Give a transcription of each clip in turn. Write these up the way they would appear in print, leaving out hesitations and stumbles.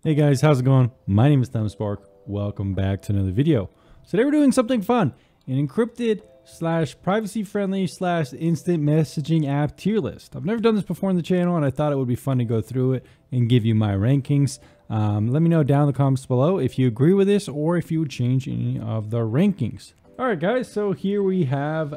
Hey guys, how's it going? My name is ThumbSpark. Welcome back to another video. Today we're doing something fun, an encrypted / privacy friendly / instant messaging app tier list. I've never done this before on the channel and I thought it would be fun to go through it and give you my rankings. Let me know down in the comments below if you agree with this or if you would change any of the rankings. All right guys, so here we have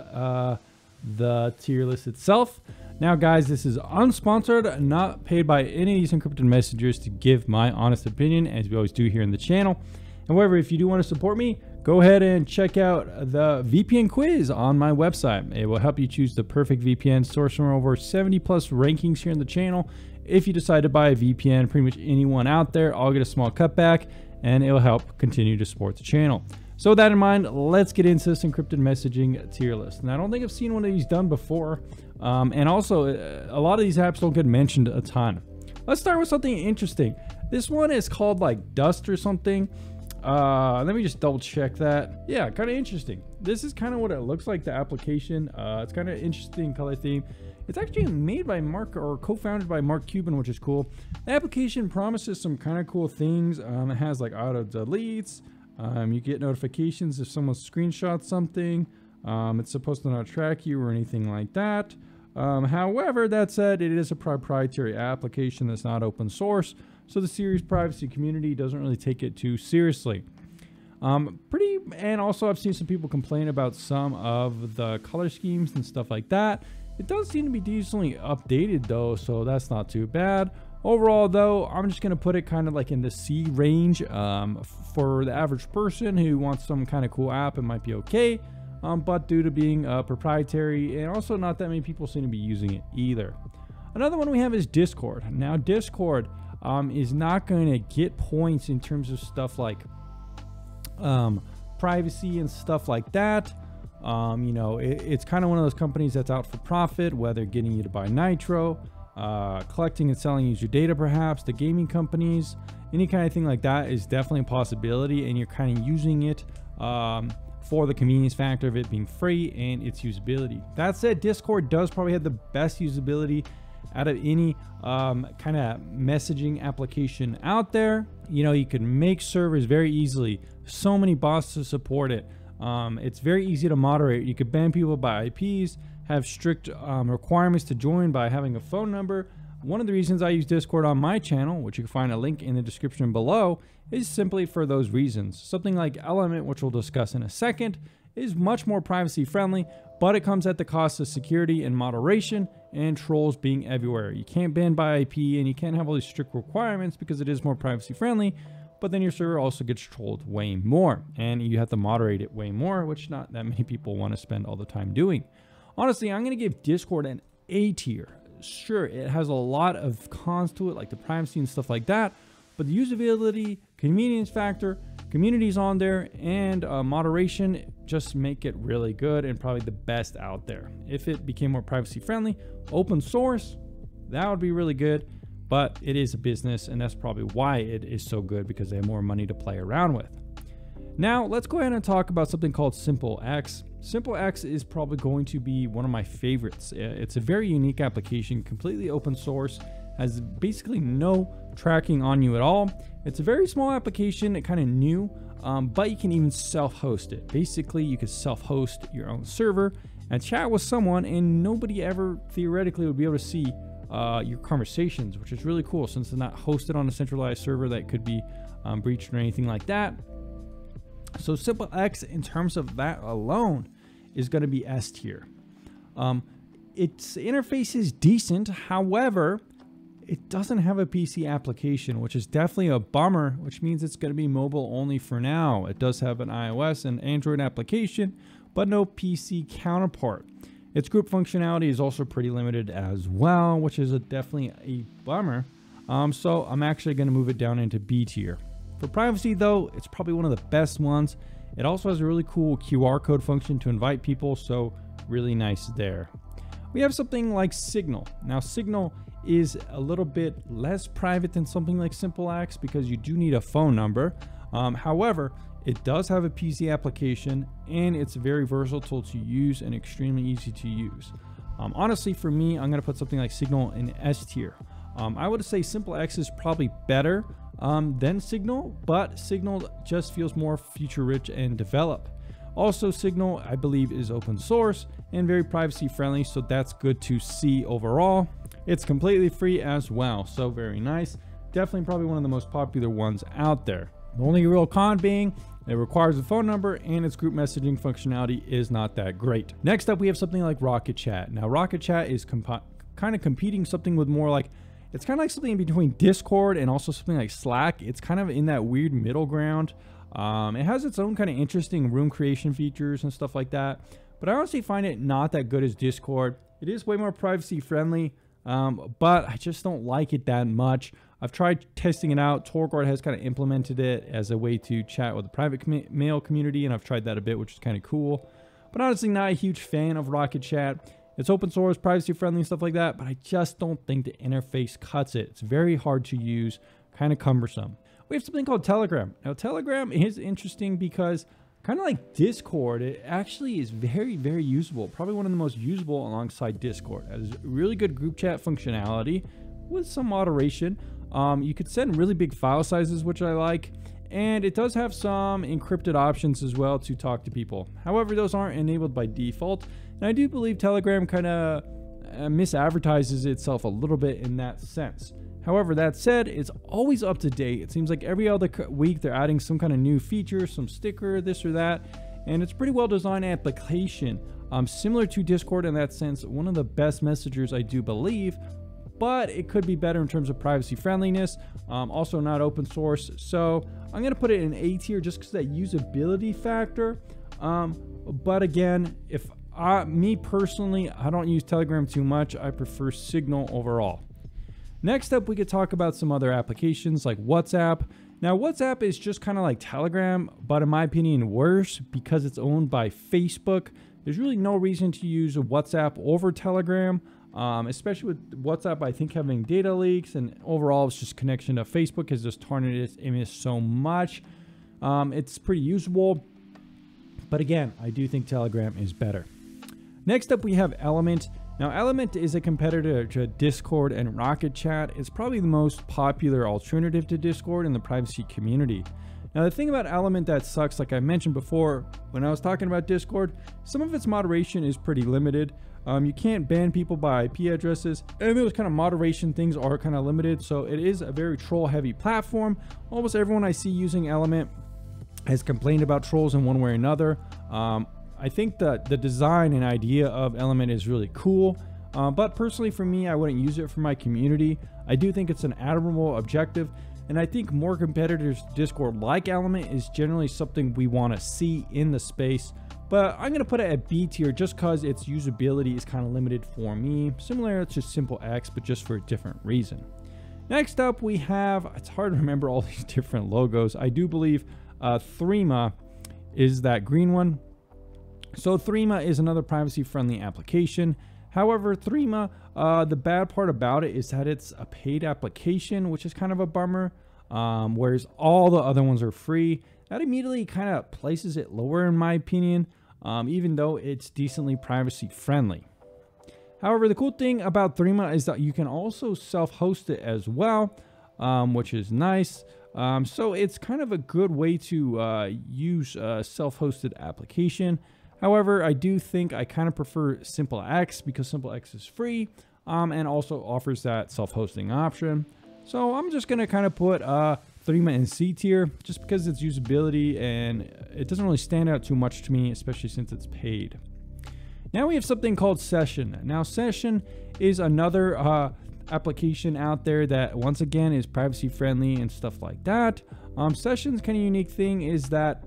the tier list itself. Now guys, this is unsponsored, not paid by any of these encrypted messengers to give my honest opinion, as we always do here in the channel. However, if you do want to support me, go ahead and check out the VPN quiz on my website. It will help you choose the perfect VPN, source from over 70 plus rankings here in the channel. If you decide to buy a VPN, pretty much anyone out there, I'll get a small cutback and it will help continue to support the channel. So with that in mind, let's get into this encrypted messaging tier list. And I don't think I've seen one of these done before. And also, a lot of these apps don't get mentioned a ton. Let's start with something interesting. This one is called like Dust or something. Let me just double check that. Yeah, kind of interesting. This is kind of what it looks like, the application. It's kind of interesting color theme. It's actually made by Mark, or co-founded by Mark Cuban, which is cool. The application promises some kind of cool things. It has like auto deletes. You get notifications if someone screenshots something. It's supposed to not track you or anything like that. However, that said, it is a proprietary application that's not open source, so the serious privacy community doesn't really take it too seriously. And also I've seen some people complain about some of the color schemes and stuff like that. It does seem to be decently updated though, so that's not too bad. Overall though, I'm just going to put it kind of like in the C range. For the average person who wants some kind of cool app, it might be okay. But due to being proprietary, and also not that many people seem to be using it either. Another one we have is Discord. Now Discord is not going to get points in terms of stuff like privacy and stuff like that. You know, it's kind of one of those companies that's out for profit, whether getting you to buy Nitro, collecting and selling user data, perhaps the gaming companies, any kind of thing like that is definitely a possibility, and you're kind of using it for the convenience factor of it being free and its usability. That said, Discord does probably have the best usability out of any kind of messaging application out there. You know, you can make servers very easily, so many bots to support it. It's very easy to moderate. You could ban people by IPs, have strict requirements to join by having a phone number. One of the reasons I use Discord on my channel, which you can find a link in the description below, is simply for those reasons. Something like Element, which we'll discuss in a second, is much more privacy friendly, but it comes at the cost of security and moderation and trolls being everywhere. You can't ban by IP and you can't have all these strict requirements because it is more privacy friendly, but then your server also gets trolled way more and you have to moderate it way more, which not that many people want to spend all the time doing. Honestly, I'm going to give Discord an A tier. Sure, it has a lot of cons to it, like the privacy and stuff like that, but the usability, convenience factor, communities on there, and moderation just make it really good and probably the best out there. If it became more privacy friendly, open source, that would be really good, but it is a business and that's probably why it is so good, because they have more money to play around with. Now let's go ahead and talk about something called Simplex. Simplex is probably going to be one of my favorites. It's a very unique application, completely open source, has basically no tracking on you at all. It's a very small application, kind of new, but you can even self-host it. Basically, you could self-host your own server and chat with someone, and nobody ever theoretically would be able to see your conversations, which is really cool since it's not hosted on a centralized server that could be breached or anything like that. So Simplex, in terms of that alone, is going to be S tier. Its interface is decent. However, it doesn't have a PC application, which is definitely a bummer, which means it's going to be mobile only for now. It does have an iOS and Android application, but no PC counterpart. Its group functionality is also pretty limited as well, which is definitely a bummer. So I'm actually going to move it down into B tier. For privacy though, it's probably one of the best ones. It also has a really cool QR code function to invite people, so really nice there. We have something like Signal. Now Signal is a little bit less private than something like Simplex because you do need a phone number. However, it does have a PC application and it's very versatile to use and extremely easy to use. Honestly, for me, I'm going to put something like Signal in S tier. I would say Simplex is probably better than Signal, but Signal just feels more feature rich and developed. Also, Signal, I believe, is open source and very privacy friendly, so that's good to see overall. It's completely free as well, so very nice. Definitely probably one of the most popular ones out there. The only real con being it requires a phone number and its group messaging functionality is not that great. Next up, we have something like Rocket Chat. Now, Rocket Chat is kind of competing something with more like, it's kind of like something in between Discord and also something like Slack. It's kind of in that weird middle ground. It has its own kind of interesting room creation features and stuff like that, but I honestly find it not that good as Discord. It is way more privacy friendly, but I just don't like it that much. I've tried testing it out. Torguard has kind of implemented it as a way to chat with the private mail community, and I've tried that a bit, which is kind of cool. But honestly, not a huge fan of Rocket Chat. It's open source, privacy friendly, and stuff like that, but I just don't think the interface cuts it. It's very hard to use, kind of cumbersome. We have something called Telegram. Now, Telegram is interesting because kind of like Discord, it actually is very, very usable. Probably one of the most usable alongside Discord. It has really good group chat functionality with some moderation. You could send really big file sizes, which I like. And it does have some encrypted options as well to talk to people. However, those aren't enabled by default. And I do believe Telegram kind of misadvertises itself a little bit in that sense. However, that said, it's always up to date. It seems like every other week they're adding some kind of new feature, some sticker, this or that. And it's a pretty well designed application. Similar to Discord in that sense, one of the best messengers I do believe, but it could be better in terms of privacy friendliness. Also not open source. So I'm going to put it in A tier just because that usability factor. But again, me personally, I don't use Telegram too much. I prefer Signal overall. Next up, we could talk about some other applications like WhatsApp. Now, WhatsApp is just kind of like Telegram, but in my opinion, worse because it's owned by Facebook. There's really no reason to use WhatsApp over Telegram, especially with WhatsApp, I think, having data leaks, and overall, it's just connection to Facebook has just tarnished its image so much. It's pretty usable, but again, I do think Telegram is better. Next up, we have Element. Now, Element is a competitor to Discord and Rocket Chat. It's probably the most popular alternative to Discord in the privacy community. Now, the thing about Element that sucks, like I mentioned before when I was talking about Discord, some of its moderation is pretty limited. You can't ban people by IP addresses, and those kind of moderation things are kind of limited, so it is a very troll-heavy platform. Almost everyone I see using Element has complained about trolls in one way or another. I think that the design and idea of Element is really cool, but personally for me, I wouldn't use it for my community. I do think it's an admirable objective, and I think more competitors to Discord like Element is generally something we want to see in the space. But I'm going to put it at B tier just because its usability is kind of limited for me, similar to Simplex, but just for a different reason. Next up, we have, it's hard to remember all these different logos. I do believe Threema is that green one. So Threema is another privacy-friendly application. However, Threema, the bad part about it is that it's a paid application, which is kind of a bummer, whereas all the other ones are free. That immediately kind of places it lower in my opinion, even though it's decently privacy-friendly. However, the cool thing about Threema is that you can also self-host it as well, which is nice. So it's kind of a good way to use a self-hosted application. However, I do think I kind of prefer Simplex because Simplex is free and also offers that self-hosting option. So I'm just going to kind of put Threema in C tier just because its usability and it doesn't really stand out too much to me, especially since it's paid. Now we have something called Session. Now Session is another application out there that once again is privacy friendly and stuff like that. Session's kind of unique thing is that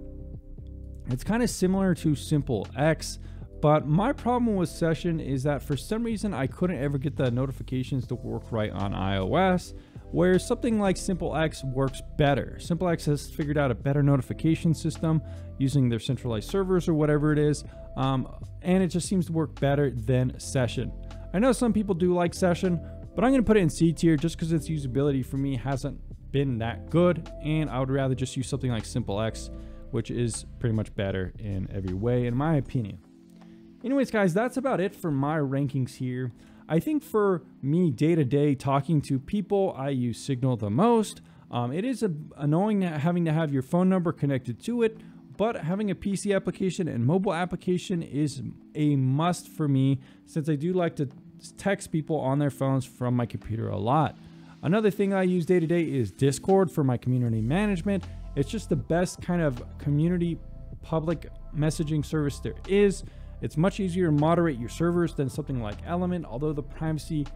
it's kind of similar to Simplex, but my problem with Session is that for some reason I couldn't ever get the notifications to work right on iOS, where something like Simplex works better. Simplex has figured out a better notification system using their centralized servers or whatever it is, and it just seems to work better than Session. I know some people do like Session, but I'm going to put it in C tier just because its usability for me hasn't been that good, and I would rather just use something like Simplex, which is pretty much better in every way, in my opinion. Anyways, guys, that's about it for my rankings here. I think for me, day-to-day, talking to people, I use Signal the most. It is annoying having to have your phone number connected to it, but having a PC application and mobile application is a must for me, since I do like to text people on their phones from my computer a lot. Another thing I use day to day is Discord for my community management. It's just the best kind of community public messaging service there is. It's much easier to moderate your servers than something like Element, although the privacy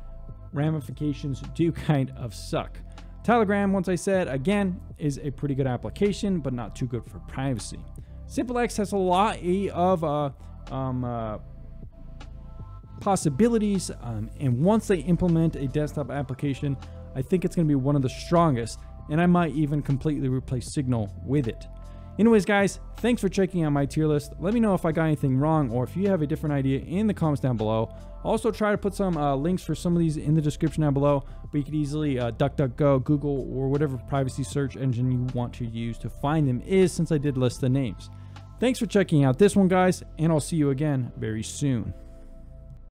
ramifications do kind of suck. Telegram, once I said, again, is a pretty good application, but not too good for privacy. Simplex has a lot of possibilities, and once they implement a desktop application, I think it's going to be one of the strongest, and I might even completely replace Signal with it. Anyways, guys, thanks for checking out my tier list. Let me know if I got anything wrong or if you have a different idea in the comments down below. Also, try to put some links for some of these in the description down below, but you could easily DuckDuckGo, Google, or whatever privacy search engine you want to use to find them is, since I did list the names. Thanks for checking out this one, guys, and I'll see you again very soon.